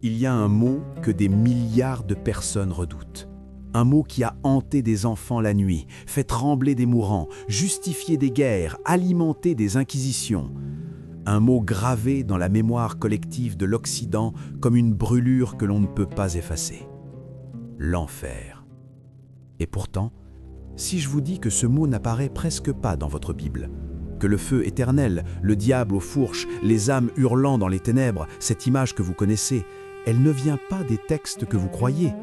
Il y a un mot que des milliards de personnes redoutent. Un mot qui a hanté des enfants la nuit, fait trembler des mourants, justifié des guerres, alimenté des inquisitions. Un mot gravé dans la mémoire collective de l'Occident comme une brûlure que l'on ne peut pas effacer. L'enfer. Et pourtant, si je vous dis que ce mot n'apparaît presque pas dans votre Bible, que le feu éternel, le diable aux fourches, les âmes hurlant dans les ténèbres, cette image que vous connaissez, elle ne vient pas des textes que vous croyez.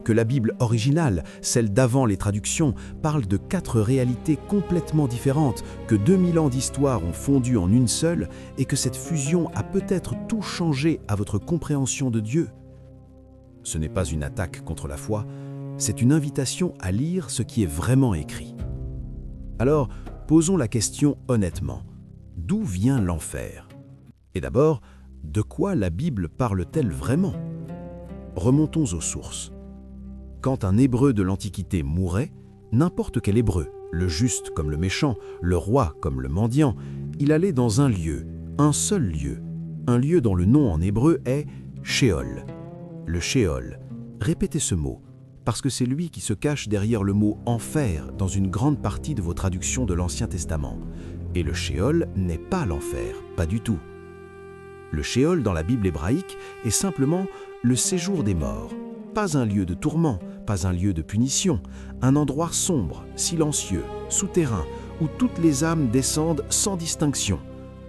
Que la Bible originale, celle d'avant les traductions, parle de 4 réalités complètement différentes, que 2000 ans d'histoire ont fondu en une seule et que cette fusion a peut-être tout changé à votre compréhension de Dieu. Ce n'est pas une attaque contre la foi, c'est une invitation à lire ce qui est vraiment écrit. Alors, posons la question honnêtement. D'où vient l'enfer? Et d'abord, de quoi la Bible parle-t-elle vraiment? Remontons aux sources. Quand un Hébreu de l'Antiquité mourait, n'importe quel Hébreu, le juste comme le méchant, le roi comme le mendiant, il allait dans un lieu, un seul lieu, un lieu dont le nom en hébreu est Sheol. Le Sheol. Répétez ce mot, parce que c'est lui qui se cache derrière le mot « enfer » dans une grande partie de vos traductions de l'Ancien Testament. Et le Sheol n'est pas l'enfer, pas du tout. Le Sheol dans la Bible hébraïque est simplement le séjour des morts. Pas un lieu de tourment, pas un lieu de punition, un endroit sombre, silencieux, souterrain, où toutes les âmes descendent sans distinction.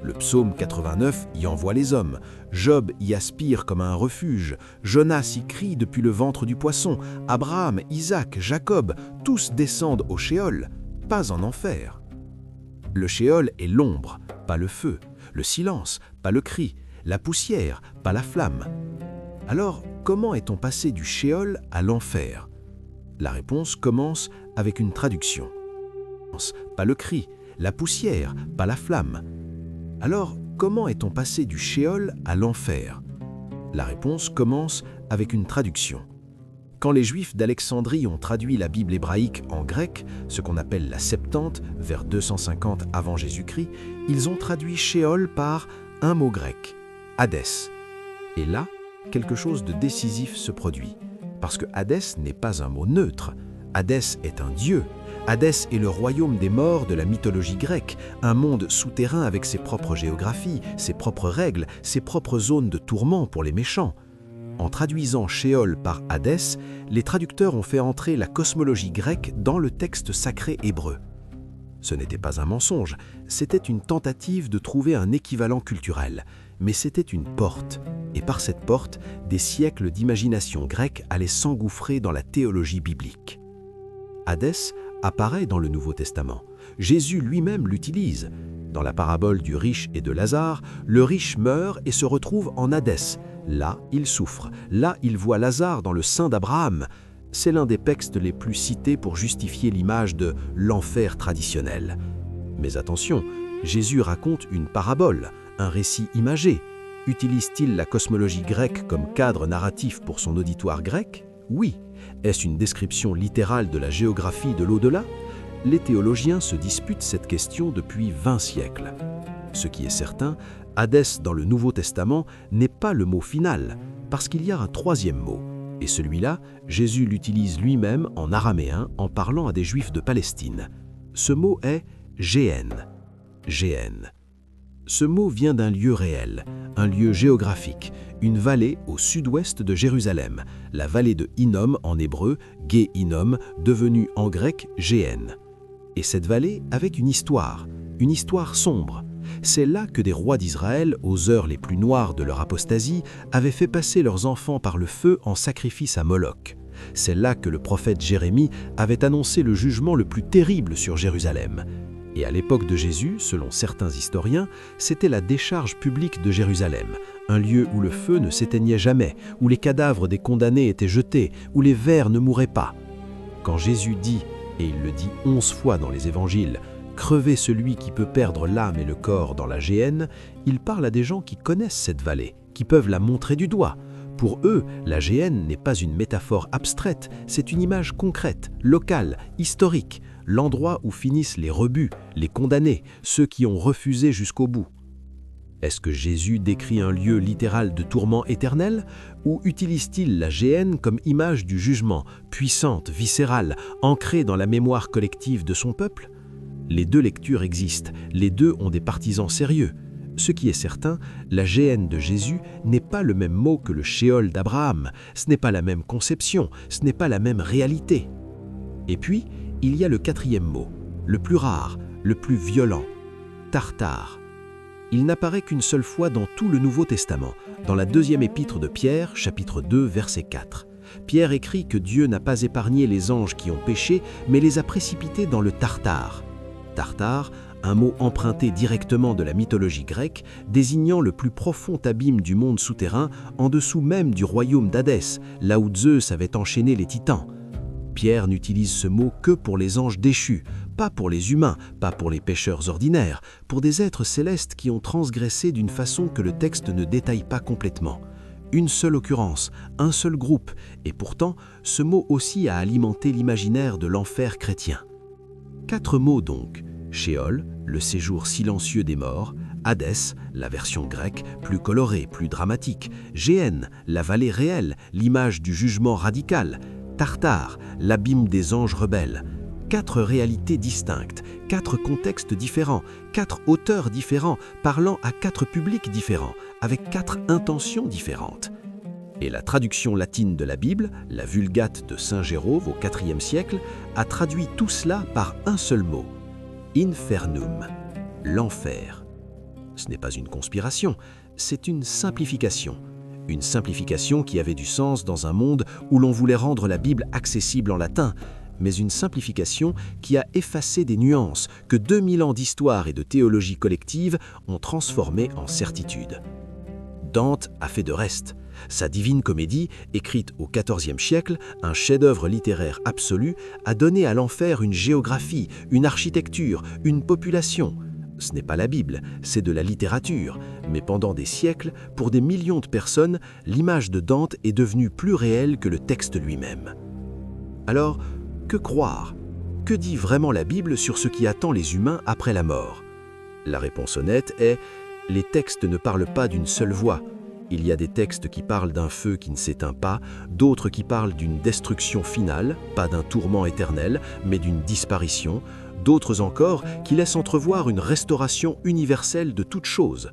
Le psaume 89 y envoie les hommes, Job y aspire comme à un refuge, Jonas y crie depuis le ventre du poisson, Abraham, Isaac, Jacob, tous descendent au Sheol, pas en enfer. Le Sheol est l'ombre, pas le feu, le silence, pas le cri, la poussière, pas la flamme. Alors, comment est-on passé du Sheol à l'enfer? La réponse commence avec une traduction. Pas le cri, la poussière, pas la flamme. Alors, comment est-on passé du Sheol à l'enfer? La réponse commence avec une traduction. Quand les Juifs d'Alexandrie ont traduit la Bible hébraïque en grec, ce qu'on appelle la Septante, vers 250 avant Jésus-Christ, ils ont traduit Sheol par un mot grec, Hadès. Et là, quelque chose de décisif se produit. Parce que Hadès n'est pas un mot neutre. Hadès est un dieu. Hadès est le royaume des morts de la mythologie grecque, un monde souterrain avec ses propres géographies, ses propres règles, ses propres zones de tourment pour les méchants. En traduisant Sheol par Hadès, les traducteurs ont fait entrer la cosmologie grecque dans le texte sacré hébreu. Ce n'était pas un mensonge, c'était une tentative de trouver un équivalent culturel, mais c'était une porte. Et par cette porte, des siècles d'imagination grecque allaient s'engouffrer dans la théologie biblique. Hadès apparaît dans le Nouveau Testament. Jésus lui-même l'utilise. Dans la parabole du riche et de Lazare, le riche meurt et se retrouve en Hadès. Là, il souffre. Là, il voit Lazare dans le sein d'Abraham. C'est l'un des textes les plus cités pour justifier l'image de l'enfer traditionnel. Mais attention, Jésus raconte une parabole, un récit imagé. Utilise-t-il la cosmologie grecque comme cadre narratif pour son auditoire grec? Oui. Est-ce une description littérale de la géographie de l'au-delà? Les théologiens se disputent cette question depuis 20 siècles. Ce qui est certain, Hadès dans le Nouveau Testament n'est pas le mot final, parce qu'il y a un troisième mot. Et celui-là, Jésus l'utilise lui-même en araméen en parlant à des Juifs de Palestine. Ce mot est « Géhen ». Géhen. Ce mot vient d'un lieu réel, un lieu géographique, une vallée au sud-ouest de Jérusalem, la vallée de Hinnom en hébreu, Gé-Hinnom, devenue en grec Géhen. Et cette vallée avait une histoire sombre. C'est là que des rois d'Israël, aux heures les plus noires de leur apostasie, avaient fait passer leurs enfants par le feu en sacrifice à Moloch. C'est là que le prophète Jérémie avait annoncé le jugement le plus terrible sur Jérusalem. Et à l'époque de Jésus, selon certains historiens, c'était la décharge publique de Jérusalem, un lieu où le feu ne s'éteignait jamais, où les cadavres des condamnés étaient jetés, où les vers ne mouraient pas. Quand Jésus dit, et il le dit 11 fois dans les évangiles, « Crevez celui qui peut perdre l'âme et le corps dans la géhenne », il parle à des gens qui connaissent cette vallée, qui peuvent la montrer du doigt. Pour eux, la géhenne n'est pas une métaphore abstraite, c'est une image concrète, locale, historique, l'endroit où finissent les rebuts, les condamnés, ceux qui ont refusé jusqu'au bout. Est-ce que Jésus décrit un lieu littéral de tourment éternel ou utilise-t-il la géhenne comme image du jugement, puissante, viscérale, ancrée dans la mémoire collective de son peuple? Les deux lectures existent, les deux ont des partisans sérieux. Ce qui est certain, la géhenne de Jésus n'est pas le même mot que le Sheol d'Abraham, ce n'est pas la même conception, ce n'est pas la même réalité. Et puis, il y a le quatrième mot, le plus rare, le plus violent, Tartare. Il n'apparaît qu'une seule fois dans tout le Nouveau Testament, dans la deuxième épître de Pierre, chapitre 2, verset 4. Pierre écrit que Dieu n'a pas épargné les anges qui ont péché, mais les a précipités dans le Tartare. Tartare, un mot emprunté directement de la mythologie grecque, désignant le plus profond abîme du monde souterrain, en dessous même du royaume d'Hadès, là où Zeus avait enchaîné les titans. Pierre n'utilise ce mot que pour les anges déchus, pas pour les humains, pas pour les pécheurs ordinaires, pour des êtres célestes qui ont transgressé d'une façon que le texte ne détaille pas complètement. Une seule occurrence, un seul groupe, et pourtant, ce mot aussi a alimenté l'imaginaire de l'enfer chrétien. 4 mots donc: Sheol, le séjour silencieux des morts; Hadès, la version grecque, plus colorée, plus dramatique; Géhenne, la vallée réelle, l'image du jugement radical; Tartare, l'abîme des anges rebelles. 4 réalités distinctes, 4 contextes différents, 4 auteurs différents, parlant à 4 publics différents, avec 4 intentions différentes. Et la traduction latine de la Bible, la Vulgate de Saint Jérôme au IVe siècle, a traduit tout cela par un seul mot: Infernum, l'enfer. Ce n'est pas une conspiration, c'est une simplification. Une simplification qui avait du sens dans un monde où l'on voulait rendre la Bible accessible en latin, mais une simplification qui a effacé des nuances que 2000 ans d'histoire et de théologie collective ont transformées en certitude. Dante a fait de reste. Sa Divine Comédie, écrite au XIVe siècle, un chef-d'œuvre littéraire absolu, a donné à l'enfer une géographie, une architecture, une population. Ce n'est pas la Bible, c'est de la littérature, mais pendant des siècles, pour des millions de personnes, l'image de Dante est devenue plus réelle que le texte lui-même. Alors, que croire? Que dit vraiment la Bible sur ce qui attend les humains après la mort? La réponse honnête est: les textes ne parlent pas d'une seule voix. Il y a des textes qui parlent d'un feu qui ne s'éteint pas, d'autres qui parlent d'une destruction finale, pas d'un tourment éternel, mais d'une disparition, d'autres encore qui laissent entrevoir une restauration universelle de toute chose.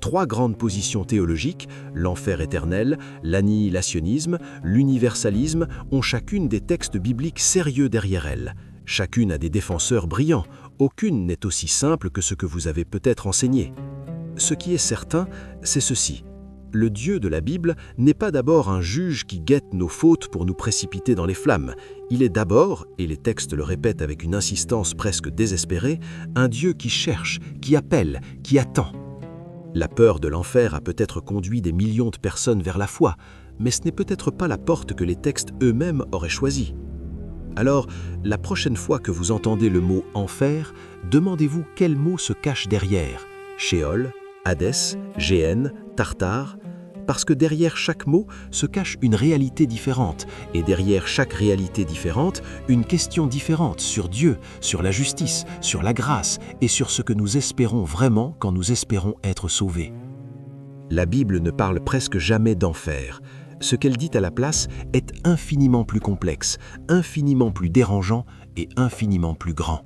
3 grandes positions théologiques, l'enfer éternel, l'annihilationnisme, l'universalisme, ont chacune des textes bibliques sérieux derrière elles. Chacune a des défenseurs brillants, aucune n'est aussi simple que ce que vous avez peut-être enseigné. Ce qui est certain, c'est ceci: le Dieu de la Bible n'est pas d'abord un juge qui guette nos fautes pour nous précipiter dans les flammes. Il est d'abord, et les textes le répètent avec une insistance presque désespérée, un Dieu qui cherche, qui appelle, qui attend. La peur de l'enfer a peut-être conduit des millions de personnes vers la foi, mais ce n'est peut-être pas la porte que les textes eux-mêmes auraient choisie. Alors, la prochaine fois que vous entendez le mot « enfer », demandez-vous quel mot se cache derrière: Sheol, Hadès, Géhenne, Tartare, parce que derrière chaque mot se cache une réalité différente, et derrière chaque réalité différente, une question différente sur Dieu, sur la justice, sur la grâce et sur ce que nous espérons vraiment quand nous espérons être sauvés. La Bible ne parle presque jamais d'enfer. Ce qu'elle dit à la place est infiniment plus complexe, infiniment plus dérangeant et infiniment plus grand.